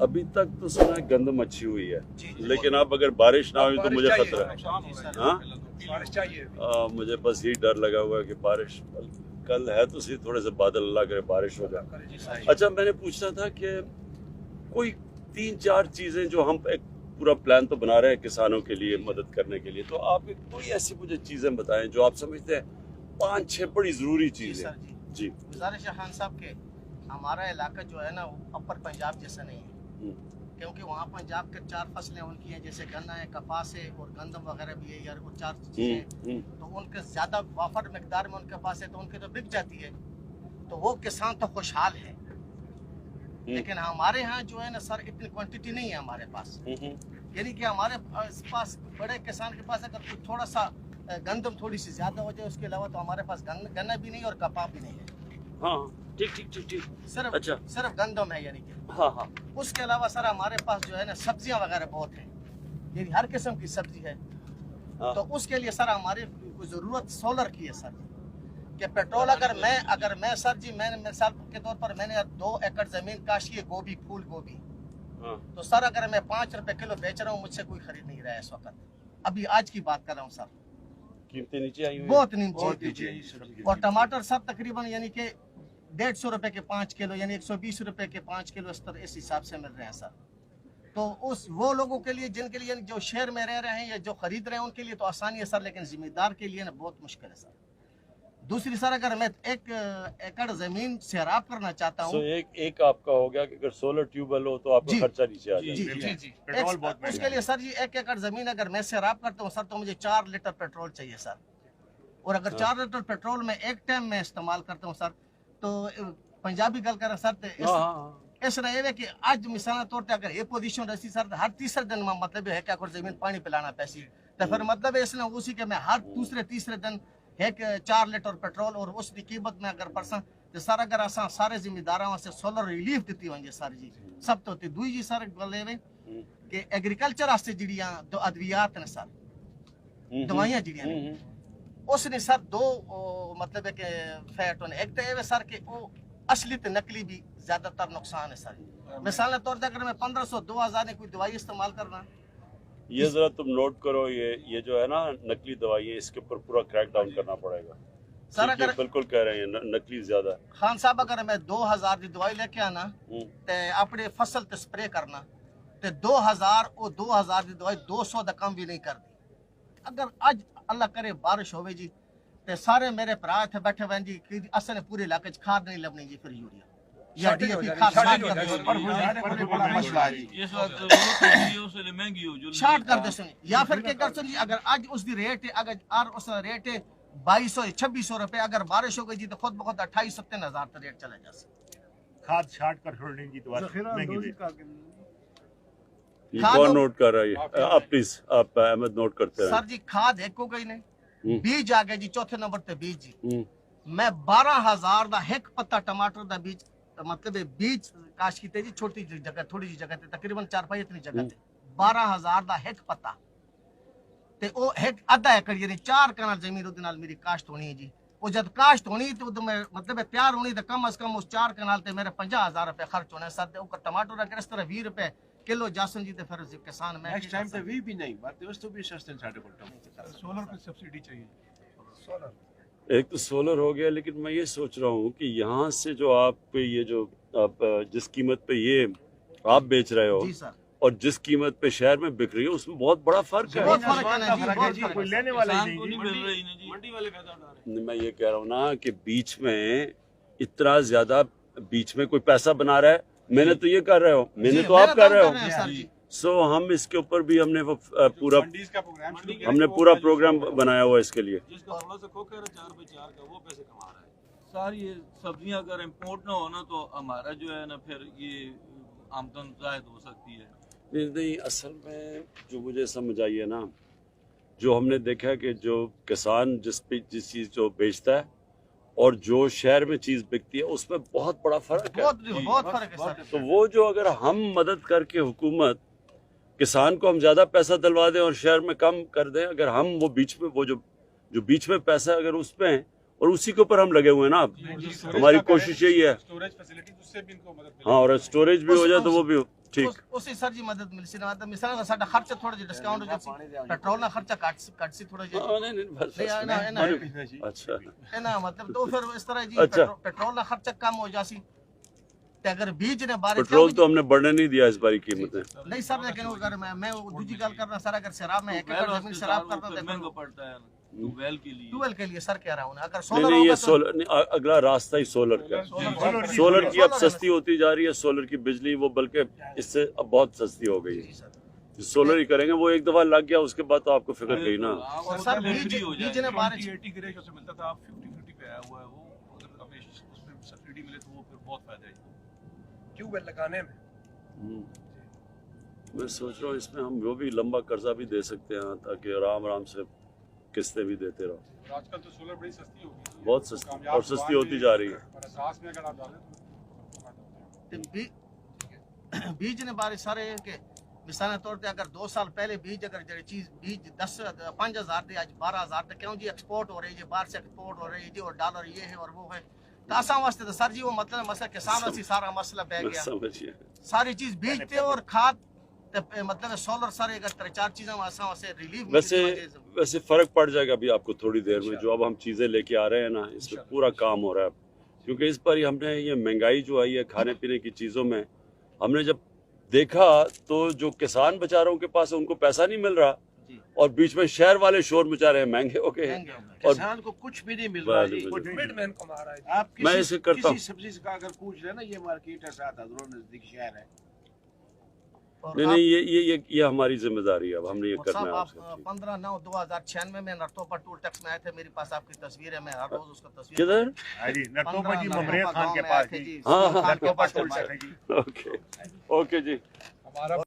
अभी तक तो सुना है गंदम अच्छी हुई है, लेकिन अब अगर बारिश ना हुई तो मुझे खतरा है। हाँ, मुझे बस यही डर लगा हुआ है कि बारिश कल है तो सही, थोड़े से बादल अल्लाह करे बारिश हो जाए। अच्छा, मैंने पूछना था कि कोई 3-4 चीजें जो हम एक पूरा प्लान तो बना रहे हैं किसानों के लिए मदद करने के लिए, तो आप कोई ऐसी मुझे चीजें बताएं जो आप समझते हैं 5-6 बड़ी जरूरी चीजें। जी, गुजारिश है खान साहब के, हमारा इलाका जो है ना वो अपर पंजाब जैसा नहीं है, क्योंकि वहाँ पंजाब के 4 फसलें उनकी हैं, जैसे गन्ना है, कपास है और गंदम वगैरह भी है यार, वो 4 चीजें, तो उनके ज्यादा वाफर मिकदार में उनके पास है तो उनके तो बिक जाती है, तो वो किसान तो खुशहाल है। लेकिन हमारे यहाँ जो है ना सर इतनी क्वांटिटी नहीं है हमारे पास, यानी कि हमारे पास बड़े किसान के पास अगर कुछ थोड़ा सा गंदम थोड़ी सी ज्यादा हो जाए, उसके अलावा तो हमारे पास गन्ना भी नहीं और कपास भी नहीं है। हाँ, ठीक। सिर्फ अच्छा, सिर्फ गंदम है, यानी कि हाँ। उसके अलावा सर हमारे पास जो है ना सब्जियां वगैरह बहुत है, यानी हर किस्म की सब्जी है। हाँ। तो उसके लिए सर हमारी जरूरत सोलर की है सर, कि पेट्रोल अगर मैं सर जी, मैंने मिसाल के तौर पर मैंने 2 एकड़ जमीन काशी है गोभी, फूल गोभी, तो सर अगर मैं 5 रुपए किलो बेच रहा हूँ, मुझसे कोई खरीद नहीं रहा है इस वक्त, अभी आज की बात कर रहा हूँ सर, कीमतें नीचे आई हुई बहुत नीचे। और टमाटर सर तकरीबन यानी कि 150 रुपए के 5 किलो, यानी 120 रुपए के 5 किलो इस हिसाब से मिल रहे हैं सर। तो वो लोगों के लिए जिनके लिए जो शहर में रह रहे हैं या जो खरीद रहे हैं उनके लिए तो आसानी है सर, लेकिन जिम्मेदार के लिए ना बहुत मुश्किल है सर। दूसरी सर अगर मैं 1 एकड़ जमीन सैराब करना चाहता हूँ, एक आपका हो गया कि अगर सोलर ट्यूबवेल हो तो आपका खर्चा नीचे आ जाए। जी। पेट्रोल बहुत उसके लिए सर जी 1 एकड़ जमीन अगर मैं सैराब करता हूँ सर, तो मुझे 4 लीटर पेट्रोल चाहिए सर, और अगर 4 लीटर पेट्रोल में एक टाइम में इस्तेमाल करता हूँ सर, तो पंजाबी गल कर सर इस तरह है कि आज मिसाल तौर पर अगर ये पोजीशन रही सर, हर तीसरे दिन में मतलब है कि जमीन पानी पिलाना पैसी, तो फिर मतलब है इसलिए उसी के मैं हर दूसरे तीसरे दिन है कि 4 लीटर पेट्रोल और उसकी कीमत में अगर परसा तो सर अगर असा सारे जिम्मेदारों से सोलर रिलीफ दी होंगे सर जी, सब तो दुई जी सर गल कि एग्रीकल्चर वास्ते जिहड़ियां दो अद्वियात ने सर, दवाइयां जिहड़ियां ने उसने सर 2 मतलब है कि फैट होने, एक तो ये सर कि वो असली तो नकली भी ज्यादातर नुकसान है सर। मिसाल के तौर पर अगर मैं 1500-2000 ने कोई दवाई इस्तेमाल करना, ये जरा तुम नोट करो, ये जो है ना नकली दवाई है, इसके ऊपर पूरा क्रैक डाउन करना पड़ेगा सर। अगर बिल्कुल कह रहे हैं नकली ज्यादा खान साहब, अगर मैं 2000 की दवाई लेके आना ते अपने फसल ते स्प्रे करना ते 2000 और 2000 की दवाई 200 का कम भी नहीं करती। अगर आज अल्लाह करे बारिश होवे जी ते सारे मेरे भरा इत्थे बैठे हुए जी कि असने पूरे इलाके च खाद नहीं लभनी जी, फिर यूरिया या डीएपी खाद शार्ट कर दे सुनी, या फिर क्या कर सुनी, अगर आज उसकी रेट है, अगर उस रेट है 2200-2600 रुपए, अगर बारिश हो गई जी तो खुद बहुत 28-3000 तक रेट चला जा सकता। खाद शार्ट कर छोड़ने की तो कौन नोट कर रहा है? आप प्लीज आप अहमद नोट करते हैं सर जी। खाद एक हो गई ने, बीज आ गए जी, चौथे नंबर पे बीज जी। मैं 12000 का एक पत्ता टमाटर का बीज मतलब बीज काश की जी, छोटी जगह थोड़ी जी जगह तकरीबन 4-5 इतनी जगह 12000 का एक पत्ता ते ओ एक आधा एकड़ यानी 4 कनाल जमीन उहदे नाल मेरी काश्त होनी है जी। वो जब काश्त होनी तो मैं मतलब तैयार होनी तो कम से कम उस 4 कनाल ते मेरे 50000 रुपए खर्च होने सर। वो टमाटर अगर इस तरह 20 रुपए किलो जासन जी, तो फिर किसान में नेक्स्ट टाइम पे 20 भी नहीं बात उस तो भी सस्ते साडे को सोलर पे सब्सिडी चाहिए। सोलर एक तो सोलर हो गया, लेकिन मैं ये सोच रहा हूँ कि यहाँ से जो आप ये जो आप जिस कीमत पे ये आप बेच रहे हो जी सर, और जिस कीमत पे शहर में बिक रही है उसमें बहुत बड़ा फर्क है। बहुत फर्क है जी, कोई लेने वाला ही नहीं, मंडी वाले पैदा उठा रहे हैं। मैं ये कह रहा हूँ ना कि बीच में इतना ज्यादा बीच में कोई पैसा बना रहा है, मैंने तो ये कर रहे हो, मैंने तो आप कर रहे हो। सो हम इसके ऊपर भी हमने वो पूरा प्रोग्राम बनाया हुआ इसके लिए। जिसका थोड़ा सा खोखा है 4 बाई 4 का, वो पैसे कमा रहा है। सर ये सब्जियां अगर इम्पोर्ट ना हो ना तो हमारा जो है ना फिर ये आमदन जायद हो सकती है। नहीं, असल में जो मुझे समझ आई है ना, जो हमने देखा कि जो किसान जिस चीज़ जो बेचता है और जो शहर में चीज़ बिकती है उसमें बहुत बड़ा फर्क है। बहुत फर्क है सर। तो वो जो अगर हम मदद करके हुकूमत किसान को हम ज़्यादा पैसा दिलवा दें और शहर में कम कर दें, अगर हम वो बीच में वो जो बीच में पैसा अगर उसमें है और उसी के ऊपर हम लगे हुए हैं ना, हमारी कोशिश यही है। स्टोरेज फैसिलिटी उससे भी इनको मदद हाँ, और स्टोरेज भी हो जाए तो वो भी ठीक ਉਸੇ ਸਰ ਜੀ ਮਦਦ ਮਿਲ ਸੀ ਨਾ ਤਾਂ ਮਿਸਾਲ ਸਾਡਾ ਖਰਚਾ ਥੋੜਾ ਜਿਹਾ ਡਿਸਕਾਊਂਟ ਹੋ ਜਾਵੇ ਪੈਟਰੋਲ ਦਾ ਖਰਚਾ ਘੱਟ ਸੀ ਥੋੜਾ ਜਿਹਾ हाँ, नहीं बस अच्छा ਹੈ ਨਾ ਮਤਲਬ तो फिर इस तरह जी अच्छा। पेट्रोल का खर्चा कम हो जासी ते अगर बीज ने बारिश पेट्रोल तो हमने बढ़ने नहीं दिया इस बारी कीमतें नहीं सर लेकिन अगर मैं दूसरी गल करना सर अगर शराब में एक एकड़ जमीन शराब करता तो महंगा पड़ता है ट्यूबवेल के लिए ट्यूबवेल के लिए सर कह रहा हूँ ना अगर नहीं सोलर नहीं ये होगा तो सोलर नहीं, अगला रास्ता ही सोलर का है। सोलर की अब सस्ती होती जा रही है सोलर की बिजली वो बल्कि इससे अब बहुत सस्ती हो गई है सोलर ही करेंगे वो एक दफा लग गया उसके बाद तो आपको फिक्र गई ना और सर बीज ने बारिश 80 की रेट से मिलता था आप 50-50 पे आया हुआ है वो अगर हमें उसमें सब्सिडी मिले तो वो फिर बहुत फायदा है ट्यूबवेल लगाने में। मैं सोच रहा हूँ इसमें हम वो भी लंबा कर्जा भी दे सकते हैं ताकि आराम आराम से किस्तें भी देते रहो। आजकल तो सोलर बड़ी सस्ती हो गई बहुत सस्ती और सस्ती होती जा रही है। और एहसास में अगर आप डालें तो ते बीज ने बारिश सारे के मिसाल के तौर पे अगर 2 साल पहले बीज अगर जड़ी चीज बीज 5,000 थे आज 12,000 तक क्यों जी एक्सपोर्ट हो रही है बाहर से एक्सपोर्ट हो रही है जी और डॉलर ये है और वो है तो आसान वास्ते तो सर जी वो मतलब मसला किसान वास्ते सारा मसला बह गया समझिए सारी चीज बीजते और खाद ते मतलब सोलर सारे अगर 3-4 चीजें आसान वास्ते रिलीफ वैसे फर्क पड़ जाएगा अभी आपको थोड़ी देर में जो अब हम चीजें लेके आ रहे हैं ना इसमें पूरा काम हो रहा है क्योंकि इस पर ही हमने ये महंगाई जो आई है खाने पीने की चीजों में हमने जब देखा तो जो किसान बेचारों के पास उनको पैसा नहीं मिल रहा और बीच में शहर वाले शोर मचा रहे हैं महंगे हो गए और किसान को कुछ भी नहीं मिल रहा है बिल्कुल। मिडमैन कमा रहा है आप मैं इसे करता हूँ। किसी सब्जी का अगर पूछ रहे ना ये मार्केट है 7 हज़ारों नजदीक शहर है नहीं नहीं ये हमारी जिम्मेदारी है अब हमने ये करना है आप 15/9/2096 में नरतोपा टूल टैक्स में आए थे मेरी पास आपकी तस्वीर है मैं हर रोज उसका तस्वीर किधर हाँ जी नटोपा जी ममरिया खान के गाँव में आए पास थे जी जी हाँ, हाँ। खान के पास टोल टूल टैक्स है जी ओके ओके जी हमारा